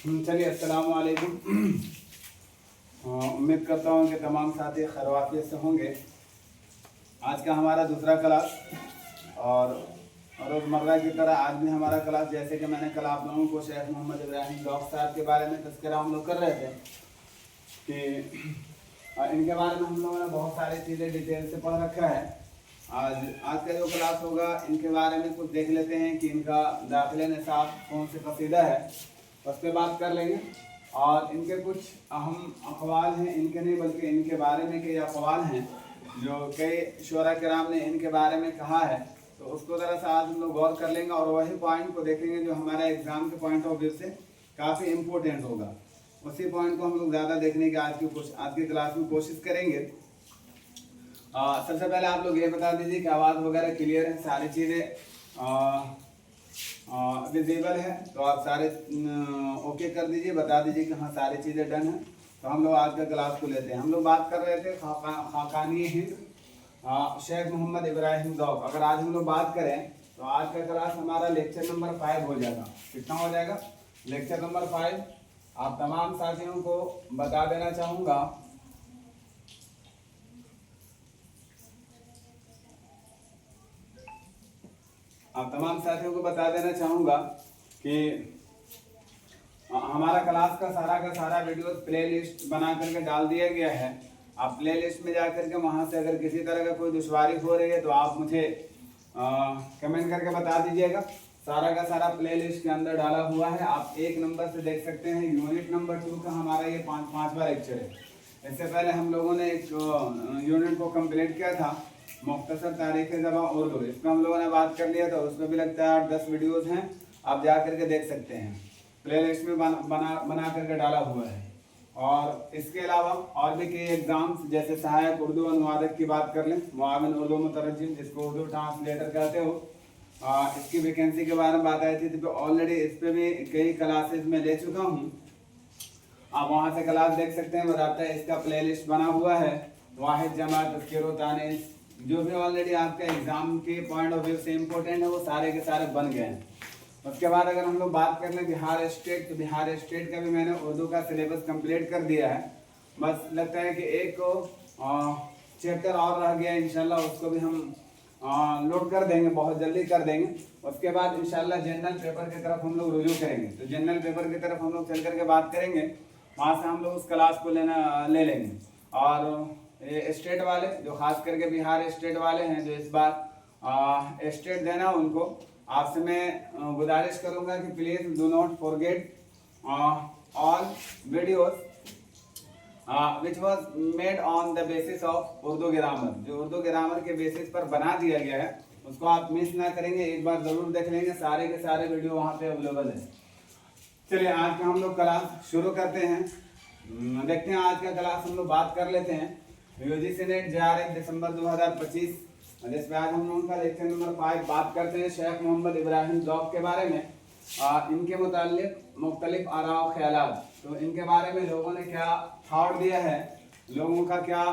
चलिए, अस्सलाम वालेकुम। उम्मीद करता हूँ कि तमाम साथी खैरियत से होंगे। आज का हमारा दूसरा क्लास और रोज़मर्रा की तरह आज भी हमारा क्लास, जैसे कि मैंने कल आप लोगों को शेख मोहम्मद इब्राहिम ज़ौक़ साहब के बारे में तज़किरा हम लोग कर रहे थे कि इनके बारे में हम लोगों ने बहुत सारी चीज़ें डिटेल से पढ़ रखा है। आज का जो क्लास होगा इनके बारे में कुछ देख लेते हैं कि इनका दाखिले निसाब कौन से कसीदा है, उस पर बात कर लेंगे। और इनके कुछ अहम अक़वाल हैं, इनके नहीं बल्कि इनके बारे में कई अक़वाल हैं जो कई शुरा किराम ने इनके बारे में कहा है, तो उसको ज़रा सा आज हम लोग गौर कर लेंगे और वही पॉइंट को देखेंगे जो हमारा एग्ज़ाम के पॉइंट ऑफ व्यू से काफ़ी इम्पोर्टेंट होगा। उसी पॉइंट को हम लोग ज़्यादा देखने की आज की क्लास में कोशिश करेंगे। सबसे पहले आप लोग ये बता दीजिए कि आवाज़ वगैरह क्लियर है, सारी चीज़ें विजिबल है, तो आप सारे ओके कर दीजिए, बता दीजिए कि हाँ सारी चीज़ें डन है। तो हम लोग आज का क्लास को लेते हैं। हम लोग बात कर रहे थे खाकानी हिंद शेख मोहम्मद इब्राहिम ज़ौक़। अगर आज हम लोग बात करें तो आज का क्लास हमारा लेक्चर नंबर 5 हो जाएगा। कितना हो जाएगा? Lecture number 5। आप तमाम साथियों को बता देना चाहूँगा कि हमारा क्लास का सारा वीडियो प्ले लिस्ट बना करके डाल दिया गया है। आप प्ले लिस्ट में जा करके वहाँ से अगर किसी तरह का कोई दुश्वारी हो रही है तो आप मुझे कमेंट करके बता दीजिएगा। सारा प्ले लिस्ट के अंदर डाला हुआ है, आप 1 नंबर से देख सकते हैं। यूनिट नंबर 2 का हमारा ये 5वां लेक्चर है। इससे पहले हम लोगों ने एक यूनिट को कंप्लीट किया था, मुख्तसर तारीख़ ज़बान उर्दू। इसमें हम लोगों ने बात कर लिया था, उसमें भी लगता है 8-10 वीडियोज़ हैं, आप जा करके देख सकते हैं। प्ले लिस्ट में बना करके डाला हुआ है। और इसके अलावा और भी कई एग्ज़ाम्स जैसे सहायक उर्दू अनुवादक की बात कर लें, मुआविन उर्दू मुतरज्जिम जिसको उर्दू ट्रांसलेटर कहते हो, इसकी वैकेंसी के बारे में बात आई थी। तो ऑलरेडी इस पर भी कई क्लासेस में ले चुका हूँ, आप वहाँ से क्लास देख सकते हैं। बताता है इसका प्ले लिस्ट बना हुआ है, वाहिद जमात तज़किर तानीस, जो भी ऑलरेडी आपके एग्ज़ाम के पॉइंट ऑफ व्यू से इम्पोर्टेंट है वो सारे के सारे बन गए हैं। उसके बाद अगर हम लोग बात कर लें बिहार स्टेट, तो बिहार स्टेट का भी मैंने उर्दू का सिलेबस कंप्लीट कर दिया है। बस लगता है कि एक चैप्टर और रह गया, इंशाल्लाह उसको भी हम लोड कर देंगे, बहुत जल्दी कर देंगे। उसके बाद इंशाल्लाह जनरल पेपर की तरफ हम लोग रुजू करेंगे। तो जनरल पेपर की तरफ हम लोग चल करके बात करेंगे, वहाँ से हम लोग उस क्लास को ले लेंगे। और स्टेट वाले जो खास करके बिहार स्टेट वाले हैं, जो इस बार स्टेट देना उनको आपसे मैं गुजारिश करूंगा कि please do not forget all videos which was made on the basis of Urdu grammar. जो उर्दू ग्रामर के बेसिस पर बना दिया गया है उसको आप मिस ना करेंगे, एक बार ज़रूर देख लेंगे। सारे के सारे वीडियो वहाँ पे अवेलेबल है। चलिए आज का हम लोग क्लास शुरू करते हैं। देखते हैं आज का क्लास हम लोग बात कर लेते हैं यूजीसी नेट JRF दिसंबर 2025, जिसमें आज हम लोगों का लेक्चर नंबर 5 बात करते हैं शेख मोहम्मद इब्राहिम ज़ौक़ के बारे में। इनके मुताल्लिक मुख्तलिफ आरा और ख़यालात, तो इनके बारे में लोगों ने क्या थाट दिया है, लोगों का क्या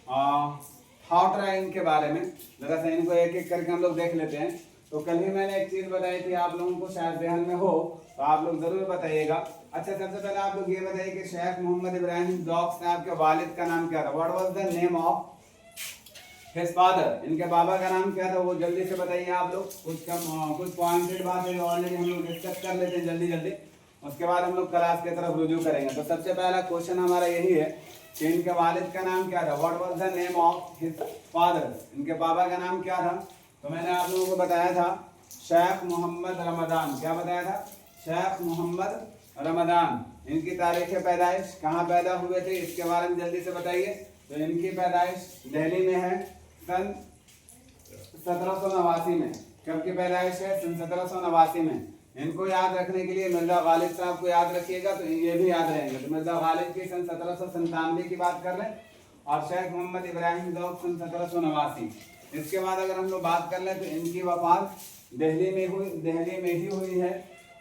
थाट रहा है इनके बारे में, ज़रा सा इनको एक एक करके हम लोग देख लेते हैं। तो कल ही मैंने एक चीज़ बताई थी, आप लोगों को शायद ध्यान में हो तो आप लोग ज़रूर बताइएगा। अच्छा, सबसे पहले आप लोग ये बताइए कि शेख मोहम्मद इब्राहिम ज़ौक़ साहब के वालिद का नाम क्या था? What was the name of his father? इनके बाबा का नाम क्या था वो जल्दी से बताइए आप लोग। कुछ पॉइंटेड बात है ऑलरेडी हम लोग डिस्कस कर लेते हैं जल्दी। उसके बाद हम लोग क्लास की तरफ रुजू करेंगे। तो सबसे पहला क्वेश्चन हमारा यही है कि इनके वालिद का नाम क्या था? What was the name of his father? इनके बाबा का नाम क्या था? तो मैंने आप लोगों को बताया था शेख मोहम्मद रमदान। क्या बताया था? शेख मोहम्मद रमदान। इनकी तारीख़ पैदाइश, कहाँ पैदा हुए थे इसके बारे में जल्दी से बताइए। तो इनकी पैदाइश दिल्ली में है सन 1789 में। कब की पैदाइश है? सन 1789 में। इनको याद रखने के लिए मिर्ज़ा गालिब साहब को याद रखिएगा तो ये भी याद रहेंगे। तो मिर्ज़ा गालिब की सन 1797 की बात कर लें और शेख मोहम्मद इब्राहिम ज़ौक़ सन 1789। इसके बाद अगर हम लोग बात कर लें तो इनकी वफ़ात दिल्ली में ही हुई है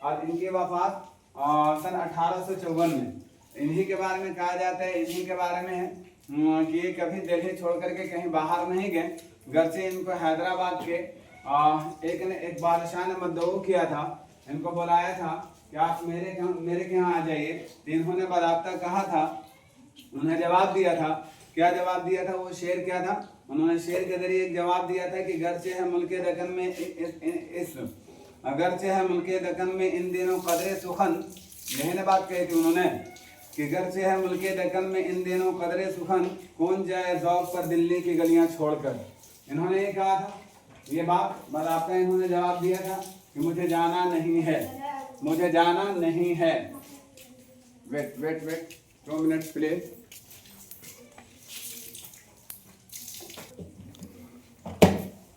और इनकी वफ़ात सन 1854 में। इन्हीं के बारे में कहा जाता है, इन्हीं के बारे में है कि ये कभी दिल्ली छोड़ करके कहीं बाहर नहीं गए। घर से इनको हैदराबाद के एक बादशाह ने मदऊ किया था, इनको बुलाया था कि आप मेरे के यहाँ आ जाइए। तो इन्होंने बाज़ाब्ता कहा था, उन्हें जवाब दिया था। क्या जवाब दिया था? वो शेर क्या था? उन्होंने शेर के जरिए एक जवाब दिया था कि गरचे है मुल्के दक्कन में अगरचे है मुल्के दक्कन में इन दिनों कदरे सुखन, यही बात कही थी उन्होंने कि गरचे है मुल्के दक्कन में इन दिनों कदरे सुखन, कौन जाए ज़ौक़ पर दिल्ली की गलियां छोड़कर। इन्होंने ये कहा था, ये बात आपका इन्होंने जवाब दिया था कि मुझे जाना नहीं है, मुझे जाना नहीं है। Wait wait wait 2 minutes please.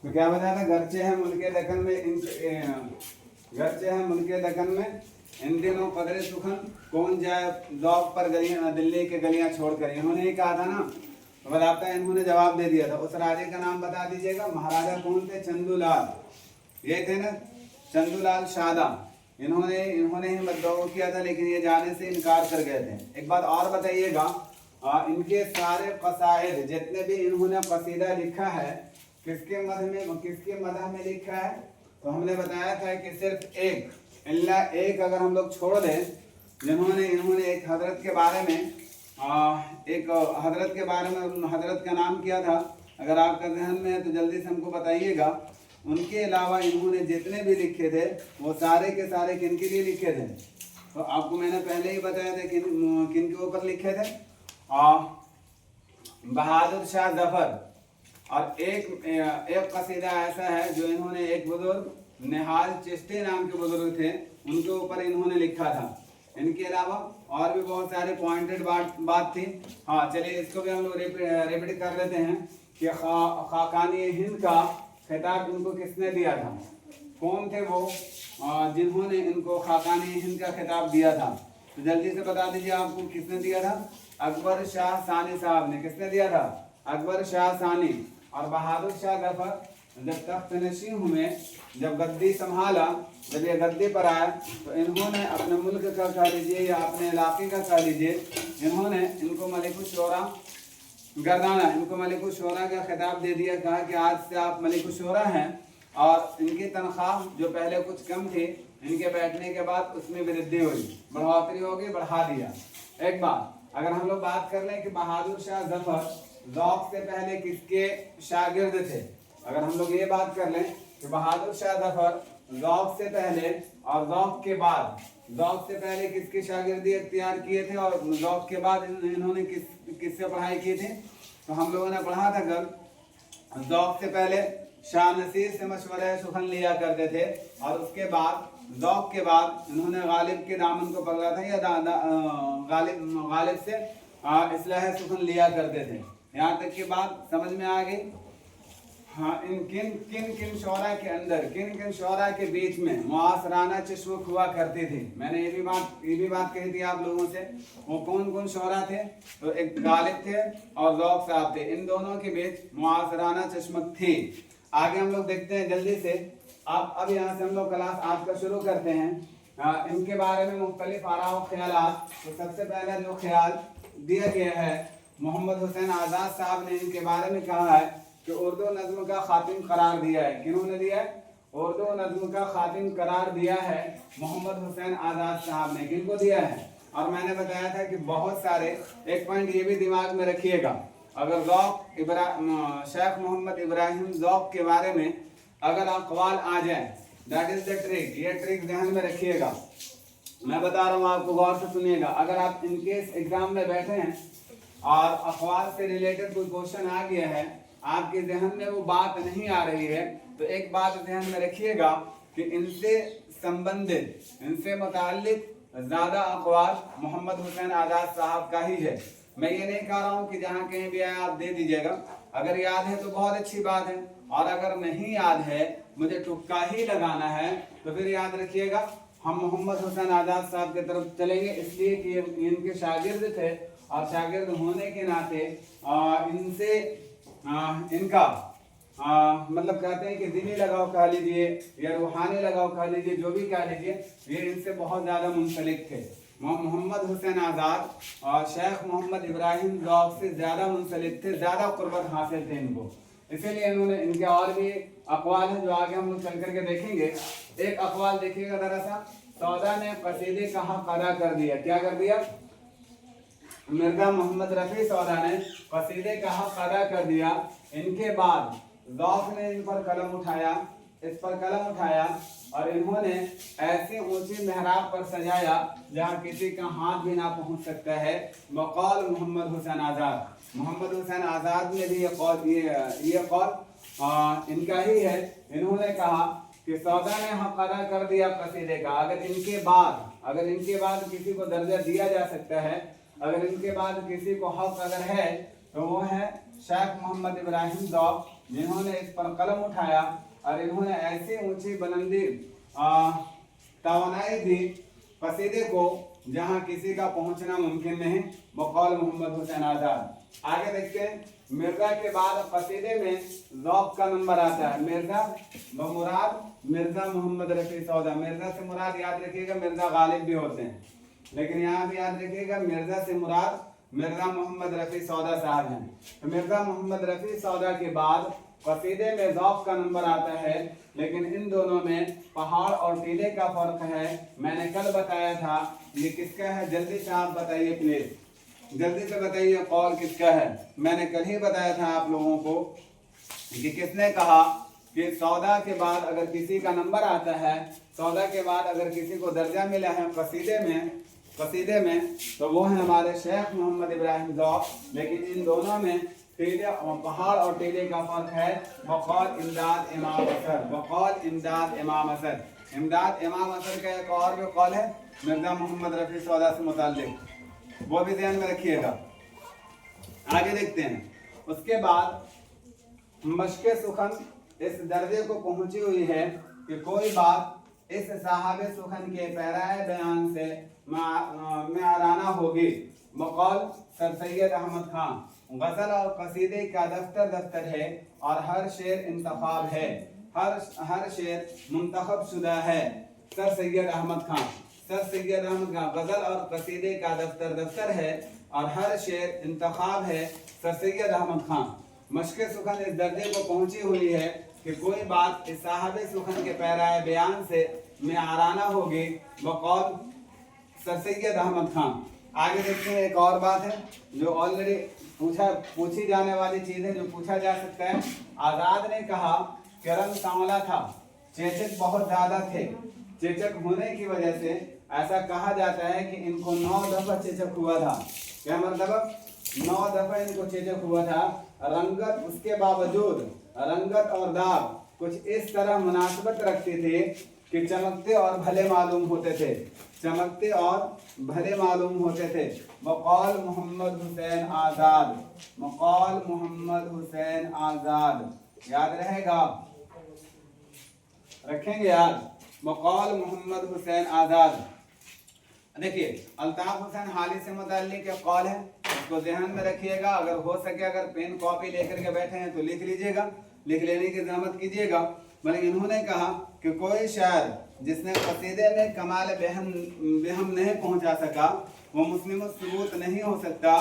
तो क्या बताया था? गरचे हैं मुल्के दक्कन में गरचे हैं मुल्के दक्कन में इन दिनों कदरे सुखन, कौन जाए ज़ौक़ पर गलियां दिल्ली के गलियां छोड़कर। इन्होंने ही कहा था ना। तो बताता है इन्होंने जवाब दे दिया था। उस राजे का नाम बता दीजिएगा। महाराजा कौन थे? चंदूलाल, ये थे ना, चंदूलाल शादा। इन्होंने ही मद्दऊ किया था, लेकिन ये जाने से इनकार कर गए थे। एक बात और बताइएगा, इनके सारे कसाइद जितने भी इन्होंने कसीदा लिखा है, किसके मदह में लिखा है? तो हमने बताया था कि सिर्फ एक अगर हम लोग छोड़ दें, इन्होंने एक हजरत के बारे में हजरत का नाम किया था। अगर आपका ध्यान में है तो जल्दी से हमको बताइएगा। उनके अलावा इन्होंने जितने भी लिखे थे वो सारे के सारे किन के लिए लिखे थे? तो आपको मैंने पहले ही बताया था किन के ऊपर लिखे थे। बहादुर शाह जफर। और एक कसीदा ऐसा है जो इन्होंने एक बुजुर्ग निहाल चिश्ती नाम के बुजुर्ग थे, उनके ऊपर इन्होंने लिखा था। इनके अलावा और भी बहुत सारे पॉइंटेड बात थी। हाँ, चलिए इसको भी हम लोग रिपीट कर लेते हैं कि खाकानी हिंद का खिताब इनको किसने दिया था? कौन थे वो जिन्होंने इनको खाकानी हिंद का खिताब दिया था? तो जल्दी से बता दीजिए आपको किसने दिया था? अकबर शाह सानी साहब ने। किसने दिया था? अकबर शाह सानी। और बहादुर शाह जफर जब तख्त नशीं हुए, जब गद्दी संभाला, जब ये गद्दी पर आया, तो इन्होंने अपने मुल्क का कह लीजिए या अपने इलाके का कह लीजिए, इनको मलिकुश्शोरा गर्दाना, इनको मलिकुश्शोरा का खिताब दे दिया। कहा कि आज से आप मलिकुश्शोरा हैं। और इनकी तनख्वाह जो पहले कुछ कम थी, इनके बैठने के बाद उसमें वृद्धि हुई, बढ़ोतरी होगी, बढ़ा दिया। एक बात अगर हम लोग बात कर लें कि बहादुर शाह जफर ज़ौक़ से पहले किसके शागिर्द थे, अगर हम लोग ये बात कर लें कि बहादुर शाह जफर ज़ौक़ से पहले और ज़ौक़ के बाद, ज़ौक़ से पहले किसकी शागिर्दी इख्तियार किए थे और ज़ौक़ के बाद इन्होंने किससे पढ़ाई की थी? तो हम लोगों ने पढ़ा था कल, ज़ौक़ से पहले शाह नसीर से मशवरा सुखन लिया करते थे, और उसके बाद ज़ौक़ के बाद इन्होंने गालिब के दामन को पकड़ा था या गालिब से इस्लाह सुखन लिया करते थे। यहाँ तक की बात समझ में आ गई। हाँ, इन किन शौरा के अंदर, किन शौरा के बीच में मुआसराना चश्मक हुआ करती थी। मैंने ये भी बात कही थी आप लोगों से। वो कौन शौरा थे? तो एक गालिब थे और ज़ौक़ साहब थे। इन दोनों के बीच मुआसराना चश्मक थी। आगे हम लोग देखते हैं जल्दी से। अब यहाँ से हम लोग क्लास आज का शुरू करते हैं। इनके बारे में मुख्तलिफ आरा व ख्यालात। तो सबसे पहला जो ख्याल दिया गया है, मोहम्मद हुसैन आज़ाद साहब ने इनके बारे में कहा है कि उर्दू नज़्म का खातिम करार दिया है। किन्होंने दिया है? उर्दू नज़्म का खातिम करार दिया है मोहम्मद हुसैन आज़ाद साहब ने। किनको दिया है? और मैंने बताया था कि बहुत सारे, एक पॉइंट ये भी दिमाग में रखिएगा, अगर शेख मोहम्मद इब्राहिम ज़ौक़ के बारे में अगर अक़वाल आ जाए, दैट इज़ द ट्रिक। ये ट्रिक ध्यान में रखिएगा, मैं बता रहा हूँ आपको, गौर से सुनिएगा। अगर आप इनकेस एग्जाम में बैठे हैं और अखबार से रिलेटेड कोई क्वेश्चन आ गया है, आपके जहन में वो बात नहीं आ रही है, तो एक बात ध्यान में रखिएगा कि इनसे संबंधित, इनसे मुताल्लिक ज़्यादा अखबार मोहम्मद हुसैन आज़ाद साहब का ही है। मैं ये नहीं कह रहा हूँ कि जहाँ कहीं भी आए आप दे दीजिएगा। अगर याद है तो बहुत अच्छी बात है, और अगर नहीं याद है, मुझे तुक्का ही लगाना है, तो फिर याद रखिएगा हम मोहम्मद हुसैन आज़ाद साहब की तरफ चलेंगे, इसलिए कि इनके शागिर्द थे, और शागिर्द होने के नाते इनसे इनका मतलब कहते हैं कि दिली लगाव कह लीजिए या रूहानी लगाव कह लीजिए, जो भी कह लीजिए, ये इनसे बहुत ज़्यादा मुंसलिक थे। मोहम्मद हुसैन आज़ाद और शेख मोहम्मद इब्राहिम ज़ौक़ से ज़्यादा मुंसलिक थे, ज़्यादा क़ुर्बत हासिल थे इनको। इसीलिए इन्होंने, इनके और भी अक़वाल हैं जो आगे हम लोग चल करके देखेंगे। एक अक़वाल देखिएगा ज़रा सा सौदा ने कसीदे का हक अदा कर दिया। क्या कर दिया? मिर्जा मोहम्मद रफी सौदा ने कसीदे का हक अदा कर दिया। इनके बाद ज़ौक़ ने इन पर कलम उठाया, इस पर कलम उठाया और इन्होंने ऐसी ऊंची मेहराब पर सजाया जहाँ किसी का हाथ भी ना पहुंच सकता है। बकौल मोहम्मद हुसैन आज़ाद। मोहम्मद हुसैन आज़ाद ने भी ये कौल इनका ही है। इन्होंने कहा कि सौदा ने हक अदा कर दिया कसीदे का। अगर इनके बाद किसी को दर्जा दिया जा सकता है, अगर इनके बाद किसी को हक अगर है तो वो है शेख मोहम्मद इब्राहिम ज़ौक़, जिन्होंने इस पर कलम उठाया और इन्होंने ऐसी ऊंची बुलंदी तवानाई दी कसीदे को जहां किसी का पहुंचना मुमकिन नहीं। बकौल मोहम्मद हुसैन आज़ाद। आगे देखते हैं, मिर्जा के बाद कसीदे में ज़ौक़ का नंबर आता है। मिर्जा बमुराद मिर्जा मोहम्मद रफी सौदा। मिर्जा से मुराद याद रखिएगा मिर्जा गालिब भी होते हैं, लेकिन यहाँ भी याद रखिएगा मिर्जा से मुराद मिर्जा मोहम्मद रफी सौदा साहब हैं। तो मिर्जा मोहम्मद रफी सौदा के बाद कसीदे में ज़ौक़ का नंबर आता है, लेकिन इन दोनों में पहाड़ और टीले का फर्क है। मैंने कल बताया था। ये किसका है? जल्दी से आप बताइए प्लीज, जल्दी से बताइए कौल किसका है। मैंने कल ही बताया था आप लोगों को कि किसने कहा कि सौदा के बाद अगर किसी का नंबर आता है, सौदा के बाद अगर किसी को दर्जा मिला है कसीदे में तो वो है हमारे शेख मोहम्मद इब्राहिम ज़ौक़। लेकिन इन दोनों में पहाड़ और टीले का फर्क है। बकौल इमदाद इमाम असद। बकौल इमदाद इमाम असद। इमदाद इमाम असद का एक और भी कौल है मिर्जा मोहम्मद रफी सौदा से मुताल्लिक, वो भी ध्यान में रखिएगा। आगे देखते हैं। उसके बाद मशक़े सुखन इस दर्जे को पहुंची हुई है कि कोई बात इस साहब सुखन के पैराए बयान से माराना होगी। बकौल सर सैयद अहमद खान। गज़ल और कसीदे का दफ्तर है और हर शेर इंतखाब है, हर शेर मुंतखब शुदा है। सर सैयद अहमद खान। सर सैयद अहमद खान। गज़ल और कसीदे का दफ्तर है और हर शेर इंतखाब है। सर सैयद अहमद खान। मशक़े सुखन इस दर्जे को पहुंची हुई है कि कोई बात इस साहब सुखन के पैराए बयान से आराना होगी। बकौल सर सैयद अहमद खान। आगे देखते हैं, एक और बात है जो ऑलरेडी पूछी जाने वाली चीज़ है, जो पूछा जा सकता है। आज़ाद ने कहा कि रंग सांवला था, चेचक बहुत ज़्यादा थे। चेचक होने की वजह से ऐसा कहा जाता है कि इनको 9 दफ़ा चेचक हुआ था। क्या मतलब? 9 दफ़ा इनको चेचक हुआ था। रंगत उसके बावजूद रंगत और दाग कुछ इस तरह मुनासबत रखते थे कि चमकते और भले मालूम होते थे। चमकते और भले मालूम होते थे। बकौल मोहम्मद हुसैन आज़ाद। बकौल मोहम्मद हुसैन आज़ाद। याद रहेगा, रखेंगे याद। बकौल मोहम्मद हुसैन आज़ाद। देखिए, अल्ताफ हुसैन हाली से मुताल्लिक एक कौल है, उसको ध्यान में रखिएगा। अगर हो सके, अगर पेन कॉपी लेकर के बैठे हैं तो लिख लीजिएगा, लिख लेने की जहमत कीजिएगा। बल्कि इन्होंने कहा कि कोई शायर जिसने कसीदे में कमाल बेहम नहीं पहुंचा सका वो मुस्लिम सबूत नहीं हो सकता।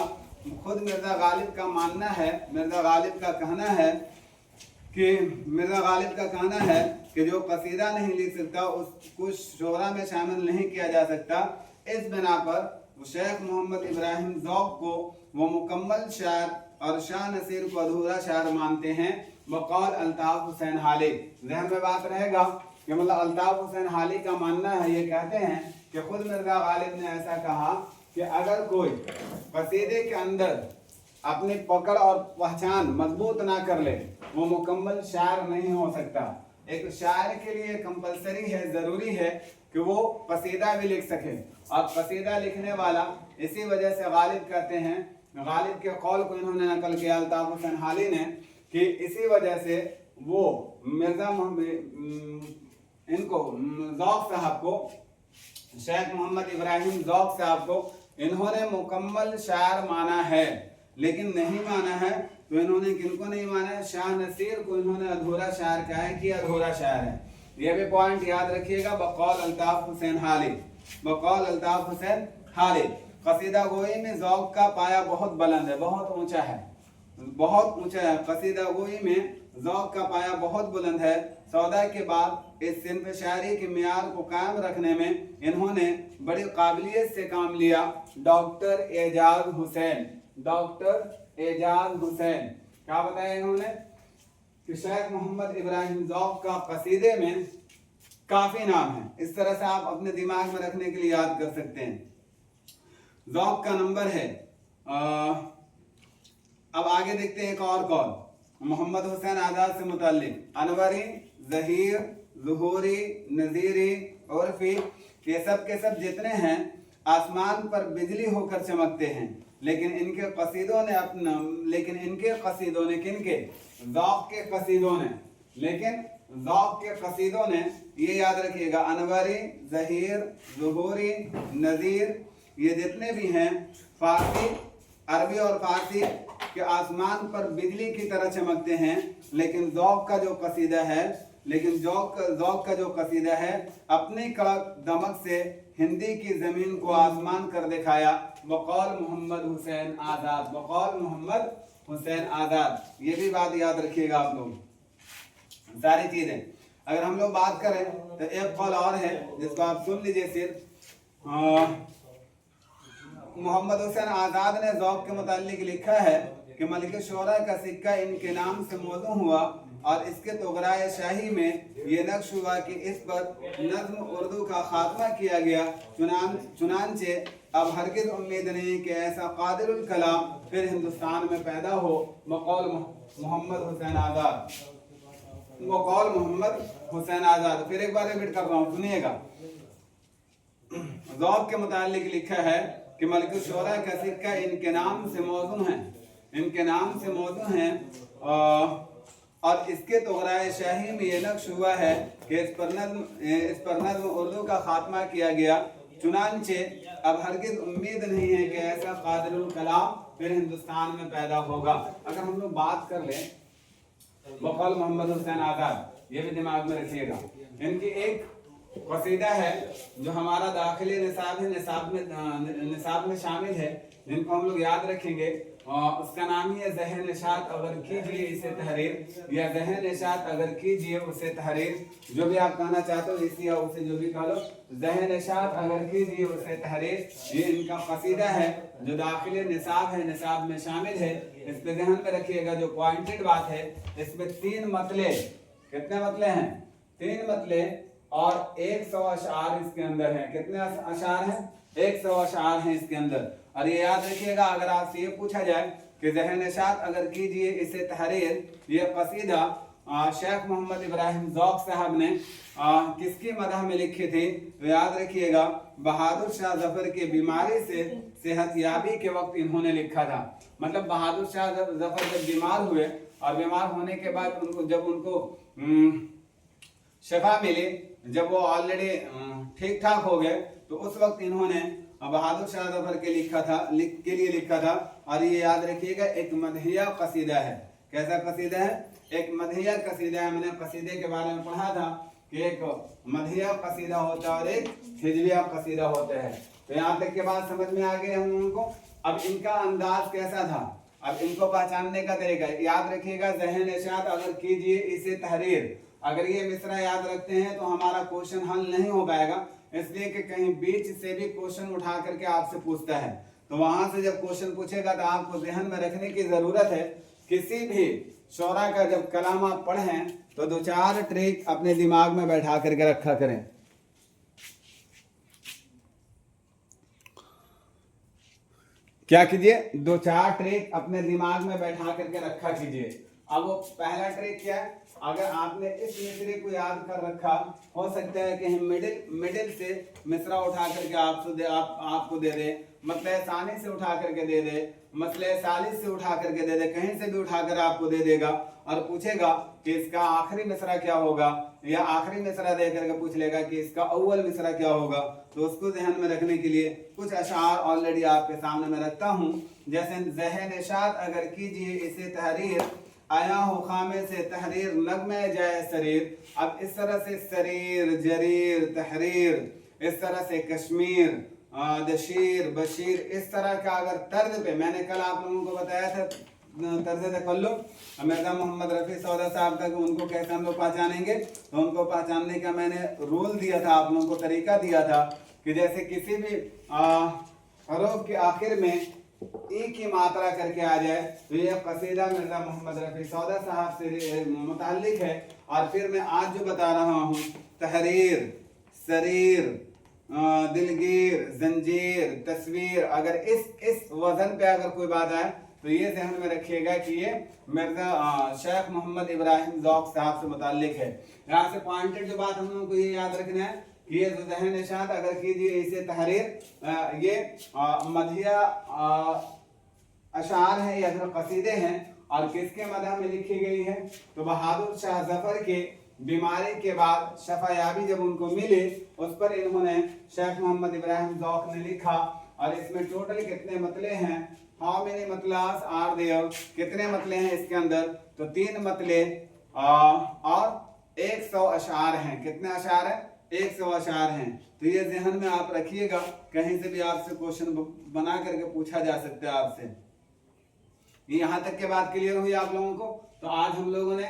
खुद मिर्जा गालिब का मानना है, मिर्जा गालिब का कहना है कि जो कसीदा नहीं लिख सकता उसको शोरा में शामिल नहीं किया जा सकता। इस बिना पर शेख मोहम्मद इब्राहिम ज़ौक़ को वो मुकम्मल शायर और शाह नसीर को अधूरा शायर मानते हैं। बकौल अल्ताफ हुसैन हाली। ज़हन में बात रहेगा कि मतलब अल्ताफ हुसैन हाली का मानना है, ये कहते हैं कि खुद मिर्जा गालिब ने ऐसा कहा कि अगर कोई कसीदे के अंदर अपनी पकड़ और पहचान मजबूत ना कर ले वो मुकम्मल शायर नहीं हो सकता। एक शायर के लिए कंपलसरी है, ज़रूरी है कि वो कसीदा भी लिख सके। और कसीदा लिखने वाला इसी वजह से गालिब कहते हैं, गालिब के कौल को इन्होंने नकल किया अल्ताफ हुसैन हाली ने, कि इसी वजह से वो मिर्जा इनको ज़ौक़ साहब को, शेख मोहम्मद इब्राहिम ज़ौक़ साहब को इन्होंने मुकम्मल शायर माना है। लेकिन नहीं माना है तो इन्होंने किनको नहीं माना है? शाह नसीर को इन्होंने अधूरा शायर कहा है कि अधूरा शायर है। यह भी पॉइंट याद रखिएगा। बकौल अल्ताफ हुसैन हाली। बकौल अल्ताफ हुसैन हाली। कसीदा गोई में ज़ौक़ का पाया बहुत बुलंद है, बहुत ऊंचा है, बहुत ऊंचा है। कसीदा गोई में ज़ौक़ का पाया बहुत बुलंद है। सौदा के बाद इस सिन्फ शायरी के मियार को कायम रखने में इन्होंने बड़ी काबिलियत से काम लिया। डॉक्टर एजाज हुसैन, डॉक्टर एजाज हुसैन, क्या बताया इन्होंने कि शेख मोहम्मद इब्राहिम ज़ौक़ का कसीदे में काफी नाम है। इस तरह से आप अपने दिमाग में रखने के लिए याद कर सकते हैं। ज़ौक़ का नंबर है अब आगे देखते हैं एक और कॉल मोहम्मद हुसैन आज़ाद से मुताल्लिक। अनवरी, ज़हीर, ज़ुहूरी, नज़ीरी, उर्फ़ी, ये सब के सब जितने हैं आसमान पर बिजली होकर चमकते हैं, लेकिन इनके कसीदों ने किनके? ज़ौक़ के कसीदों ने। लेकिन ज़ौक़ के कसीदों ने, ये याद रखिएगा, अनवरी, ज़हीर, ज़ुहूरी, नज़ीर, ये जितने भी हैं फारसी, अरबी और फारसी के आसमान पर बिजली की तरह चमकते हैं, लेकिन ज़ौक़ का जो कसीदा है अपनी कड़क दमक से हिंदी की ज़मीन को आसमान कर दिखाया। बक़ौल मोहम्मद हुसैन आज़ाद, बक़ौल मोहम्मद हुसैन आज़ाद। ये भी बात याद रखिएगा आप लोग, सारी चीज़ें। अगर हम लोग बात करें तो एक कौल और है जिसको आप सुन लीजिए सिर्फ। मोहम्मद हुसैन आज़ाद ने ज़ौक़ के मुताल्लिक लिखा है कि मलिक शोरा का सिक्का इनके नाम से मौजू हुआ और इसके तोगराए शाही में ये नक्श हुआ कि इस पर नज़्म उर्दू का खात्मा किया गया। चुनांचे अब हरगिज़ उम्मीद नहीं कि ऐसा कादिरुल कलाम फिर हिंदुस्तान में पैदा हो। बक़ौल मोहम्मद हुसैन आज़ाद, बक़ौल मोहम्मद हुसैन आज़ाद। फिर एक बार रिपीट कर रहा हूँ, सुनिएगा। ज़ौक़ के मुताल्लिक लिखा है कि मलिक शोरा का सिक्का इनके नाम से मौजू है, इनके नाम से मौजू हैं और इसके तोगराए शाही में ये नक्श हुआ है कि इस पर नज़्म उर्दू का खात्मा किया गया। चुनांचे अब हरगिज़ उम्मीद नहीं है कि ऐसा कादिरुल कलाम फिर हिंदुस्तान में पैदा होगा। अगर हम लोग बात कर लें बक़ौल मोहम्मद हुसैन आज़ाद, ये भी दिमाग में रखिएगा। इनकी एक कसीदा है जो हमारा दाखिली निसाब में शामिल है, जिनको हम लोग याद रखेंगे। उसका नाम ही है ज़हन निशात अगर कीजिए इसे तहरीर, या ज़हन निशात अगर कीजिए उसे तहरीर, जो भी आप कहना चाहते हो इसी या उसे जो भी कह लो। ज़हन निशात अगर कीजिए उसे तहरीर, ये इनका कसीदा है जो दाखिली निसाब है, निसाब में शामिल है। इस पे ध्यान में रखिएगा, जो पॉइंटेड बात है इसमें 3 मतले, कितने मतले हैं? 3 मतले और 100 अशार इसके अंदर है। कितने अशार हैं? 100 अशार हैं इसके अंदर। और ये याद रखिएगा, अगर आपसे ये पूछा जाए कि ज़हन निशात अगर कीजिए इसे तहरीर, ये कसीदा शेख मोहम्मद इब्राहिम ज़ौक़ साहब ने किसकी मदह में लिखी थी, तो याद रखिएगा बहादुर शाह ज़फ़र की बीमारी से सेहतयाबी के वक्त इन्होंने लिखा था। मतलब बहादुर शाह ज़फ़र जब बीमार हुए और बीमार होने के बाद उनको शफा मिली, जब वो ऑलरेडी ठीक ठाक हो गए, तो उस वक्त इन्होंने बहादुर शाह ज़फ़र के लिए लिखा था। और ये याद रखिएगा एक मदहिया कसीदा है। कैसा कसीदा है? एक मदहिया कसीदा है। मैंने कसीदे के बारे में पढ़ा था कि एक मदहिया कसीदा होता है और एक हिजविया कसीदा होता है। तो यहाँ तक के बाद समझ में आ गए हम लोगों को। अब इनका अंदाज कैसा था, अब इनको पहचानने का तरीका याद रखिएगा। ज़हन निशात अगर कीजिए इसे तहरीर, अगर ये मिसरा याद रखते हैं तो हमारा क्वेश्चन हल नहीं हो पाएगा, इसलिए कि कहीं बीच से भी क्वेश्चन उठा करके आपसे पूछता है, तो वहां से जब क्वेश्चन पूछेगा तो आपको ध्यान में रखने की जरूरत है। किसी भी शोरा का जब कलाम आप पढ़ें तो 2-4 ट्रिक अपने दिमाग में बैठा करके रखा करें। क्या कीजिए? 2-4 ट्रिक अपने दिमाग में बैठा करके रखा कीजिए। अब वो पहला ट्रिक क्या है? अगर आपने इस मिसरे को याद कर रखा, हो सकता है कि हम मिडिल से मिसरा उठा करके आपको दे दे, मतलब सानी से उठा करके दे दे, मतलब सालिस से उठा करके दे दे, कहीं से भी उठाकर आपको दे देगा और पूछेगा कि इसका आखिरी मिसरा क्या होगा, या आखिरी मिसरा दे करके पूछ लेगा कि इसका अव्वल मिसरा क्या होगा। तो उसको ध्यान में रखने के लिए कुछ अशार ऑलरेडी आपके सामने मैं रखता हूँ। जैसे ज़हन निशात अगर कीजिए इसे तहरीर, आया हो खामे से तहरीर नगमे जाए शरीर। अब इस तरह से शरीर, जरीर, तहरीर, इस तरह से कश्मीर, दशीर, बशीर, इस तरह का अगर तर्ज पे, मैंने कल आप लोगों को बताया था तर्ज तकल्लुम मिर्जा मोहम्मद रफ़ी सौदा साहब तक उनको कैसे हम लोग पहचानेंगे। तो उनको पहचानने का मैंने रूल दिया था, आप लोगों को तरीका दिया था कि जैसे किसी भी हरूफ के आखिर में ई की मात्रा करके आ जाए तो ये कसीदा मिर्जा मोहम्मद रफ़ी सौदा साहब से मुताल्लिक है। और फिर मैं आज जो बता रहा हूँ तहरीर, सरीर, दिलगीर, जंजीर, तस्वीर, अगर इस वजन पे अगर कोई बात आए तो ये ध्यान में रखिएगा कि ये मिर्जा शेख मोहम्मद इब्राहिम ज़ौक़ साहब से मुताल्लिक है। यहाँ से पॉइंटेड जो बात हम लोगों को ये याद रखना है कि ये ज़हन निशात अगर कीजिए इसे तहरीर, ये मधिया अशार है या फिर कसीदे हैं और किसके मदह में लिखी गई है तो बहादुर शाह जफर के बीमारी के बाद शफायाबी जब उनको मिली उस पर इन्होंने शेख मोहम्मद इब्राहिम ज़ौक़ ने लिखा। और इसमें टोटल कितने मतले हैं, हाउ मेनी मतलास आर देयर, कितने मतले हैं इसके अंदर तो 3 मतले और 100 अशार हैं। कितने अशार हैं 100 अशार हैं। तो ये ज़हन में आप रखिएगा, कहीं से भी आपसे क्वेश्चन बना करके पूछा जा सकता है आपसे। यहाँ तक के बात क्लियर हुई आप लोगों को। तो आज हम लोगों ने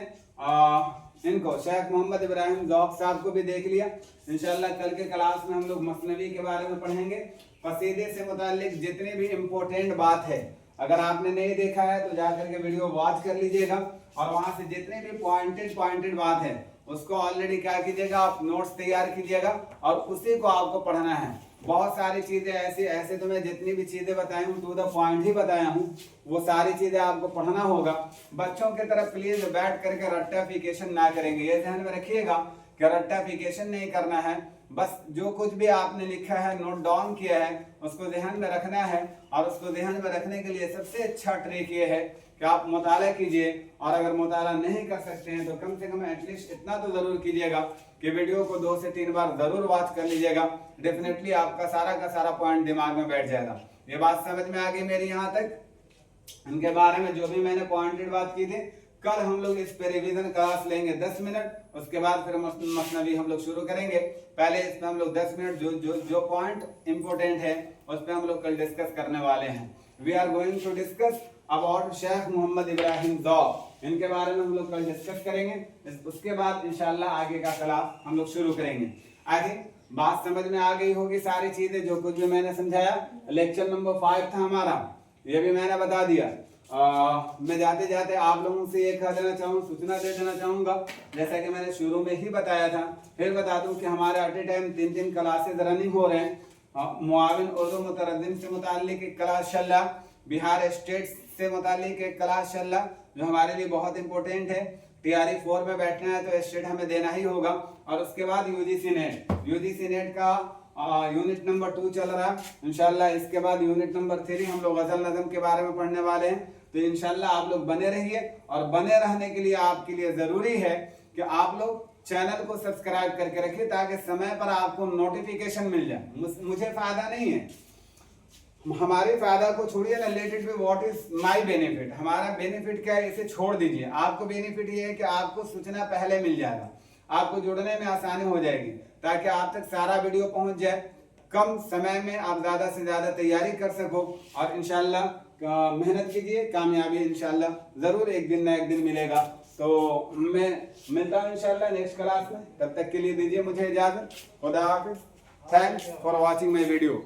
इनको शेख मोहम्मद इब्राहिम ज़ौक़ साहब को भी देख लिया। इंशाल्लाह कल के क्लास में हम लोग मसनवी के बारे में पढ़ेंगे। कसीदे से मुताल्लिक जितनी भी इम्पोर्टेंट बात है अगर आपने नहीं देखा है तो जाकर के वीडियो वॉच कर लीजिएगा और वहां से जितने भी पॉइंटेड बात है उसको ऑलरेडी क्या कीजिएगा, आप नोट्स तैयार कीजिएगा और उसी को आपको पढ़ना है। बहुत सारी चीजें ऐसे तो मैं जितनी भी चीजें बताई हूँ टू द पॉइंट ही बताया हूँ, वो सारी चीजें आपको पढ़ना होगा। बच्चों की तरफ प्लीज बैठ करके रट्टाफिकेशन ना करेंगे, ये ध्यान में रखिएगा कि रट्टाफिकेशन नहीं करना है। बस जो कुछ भी आपने लिखा है नोट डाउन किया है उसको ध्यान में रखना है। और उसको ध्यान में रखने के लिए सबसे अच्छा ट्रिक ये है कि आप मुताला कीजिए और अगर मुताला नहीं कर सकते हैं तो कम से कम एटलीस्ट इतना तो जरूर कीजिएगा कि वीडियो को 2 से 3 बार जरूर वॉच कर लीजिएगा। डेफिनेटली आपका सारा का सारा पॉइंट दिमाग में बैठ जाएगा। ये बात समझ में आ गई मेरी यहाँ तक। इनके बारे में जो भी मैंने पॉइंटेड बात की थी, कल हम लोग इस पे रिवीजन क्लास लेंगे 10 मिनट, उसके बाद फिर मसनवी हम लोग शुरू करेंगे। पहले इस पे हम लोग 10 मिनट जो पॉइंट इंपोर्टेंट है उस पे हम लोग कल डिस्कस करने वाले हैं। We are going to discuss about Sheikh Mohammad Ibrahim Zauq, इनके बारे में हम लोग कल डिस्कस करेंगे। उसके बाद इंशाल्लाह आगे का क्लास हम लोग शुरू करेंगे। आगे बात समझ में आ गई होगी सारी चीजें जो कुछ भी मैंने समझाया। लेक्चर नंबर 5 था हमारा, ये भी मैंने बता दिया। मैं जाते जाते आप लोगों से एक सूचना दे देना चाहूंगा, जैसा कि मैंने शुरू में ही बताया था, फिर बता दूं कि हमारे at a time 3 classes running हो रहे हैं। मुआविन उर्दू मुतरद्दिम से मुताल्लिक एक क्लास चल रहा, बिहार स्टेट से मुताल्लिक एक क्लास चल रहा जो हमारे लिए बहुत इंपॉर्टेंट है। TRE 4 में बैठना है तो स्टेट हमें देना ही होगा। और उसके बाद यूजीसी नेट का यूनिट नंबर 2 चल रहा है इंशाल्लाह। इसके बाद यूनिट नंबर 3 हम लोग गजल नज़म के बारे में पढ़ने वाले हैं। तो इंशाल्लाह आप लोग बने रहिए और बने रहने के लिए आपके लिए जरूरी है कि आप लोग चैनल को सब्सक्राइब करके रखिए ताकि समय पर आपको नोटिफिकेशन मिल जाए। मुझे फायदा नहीं है, हमारे फायदा को छोड़िए ना, let it be what is my benefit. हमारा बेनिफिट क्या है इसे छोड़ दीजिए। आपको बेनिफिट ये है कि आपको सूचना पहले मिल जाएगा, आपको जुड़ने में आसानी हो जाएगी ताकि आप तक सारा वीडियो पहुंच जाए। कम समय में आप ज्यादा से ज्यादा तैयारी कर सको और इंशाल्लाह मेहनत कीजिए, कामयाबी इंशाल्लाह जरूर एक दिन ना एक दिन मिलेगा। तो मैं मिलता हूँ इंशाल्लाह नेक्स्ट क्लास में, तब तक के लिए दीजिए मुझे इजाजत। खुदा हाफिज। Thanks for watching my video.